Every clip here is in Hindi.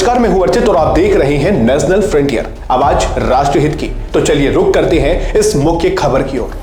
नमस्कार, मैं हूं अर्चित और आप देख रहे हैं नेशनल फ्रंटियर, आवाज राष्ट्र हित की। तो चलिए रुक करते हैं इस मुख्य खबर की ओर।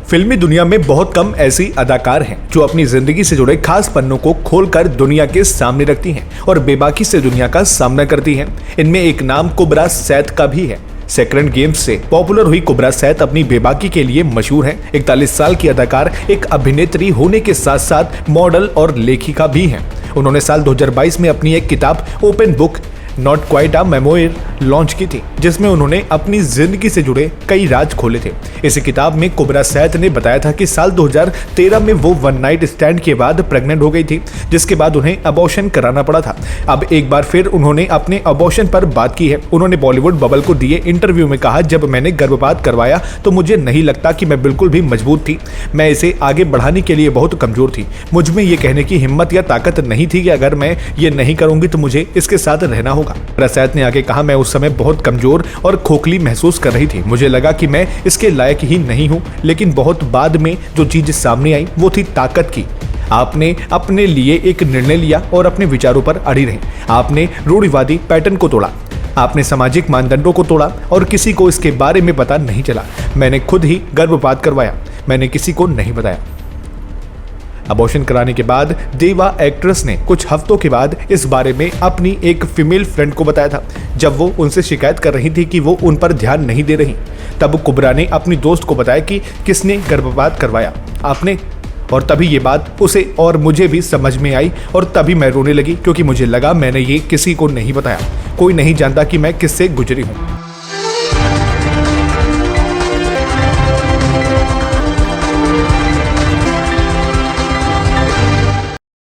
फिल्मी दुनिया में बहुत कम ऐसी अदाकार हैं जो अपनी जिंदगी से जुड़े खास पन्नों को खोलकर दुनिया के सामने रखती हैं और बेबाकी से दुनिया का सामना करती हैं। इनमें एक नाम कुबरा सैद का भी है। सेक्रेड गेम्स से पॉपुलर हुई कुबरा सैद अपनी बेबाकी के लिए मशहूर है। 41 साल की अदाकार एक अभिनेत्री होने के साथ साथ मॉडल और लेखिका भी हैं। उन्होंने साल 2022 में अपनी एक किताब open book not quite a memoir launch की थी, जिसमें उन्होंने अपनी जिंदगी से जुड़े कई राज खोले थे। इस किताब में कुबरा सैद ने बताया था कि साल 2013 में वो वन नाइट स्टैंड के बाद प्रेग्नेंट हो गई थी, जिसके बाद उन्हें अबॉर्शन कराना पड़ा था। अब एक बार फिर उन्होंने अपने अबॉर्शन पर बात की है। उन्होंने बॉलीवुड बबल को दिए इंटरव्यू में कहा, जब मैंने गर्भपात करवाया तो मुझे नहीं लगता कि मैं बिल्कुल भी मजबूत थी। मैं इसे आगे बढ़ाने के लिए बहुत कमजोर थी। मुझ में ये कहने की हिम्मत या ताकत नहीं थी कि अगर मैं ये नहीं करूंगी तो मुझे इसके साथ रहना होगा। सैद ने आगे कहा, मैं उस समय बहुत कमजोर और खोखली महसूस कर रही थी। मुझे लगा कि मैं इसके लायक ही नहीं हूं, लेकिन बहुत बाद में जो चीज सामने आई वो थी ताकत की। आपने अपने लिए एक निर्णय लिया और अपने विचारों पर अड़ी रही। आपने रूढ़िवादी पैटर्न को तोड़ा, आपने सामाजिक मानदंडों को तोड़ा और किसी को इसके बारे में पता नहीं चला। मैंने खुद ही गर्भपात करवाया, मैंने किसी को नहीं बताया। अबॉर्शन कराने के बाद देवा एक्ट्रेस ने कुछ हफ्तों के बाद इस बारे में अपनी एक फीमेल फ्रेंड को बताया था। जब वो उनसे शिकायत कर रही थी कि वो उन पर ध्यान नहीं दे रही, तब कुबरा ने अपनी दोस्त को बताया कि किसने गर्भपात करवाया, आपने। और तभी ये बात उसे और मुझे भी समझ में आई और तभी मैं रोने लगी, क्योंकि मुझे लगा मैंने ये किसी को नहीं बताया। कोई नहीं जानता कि मैं किससे गुजरी हूँ।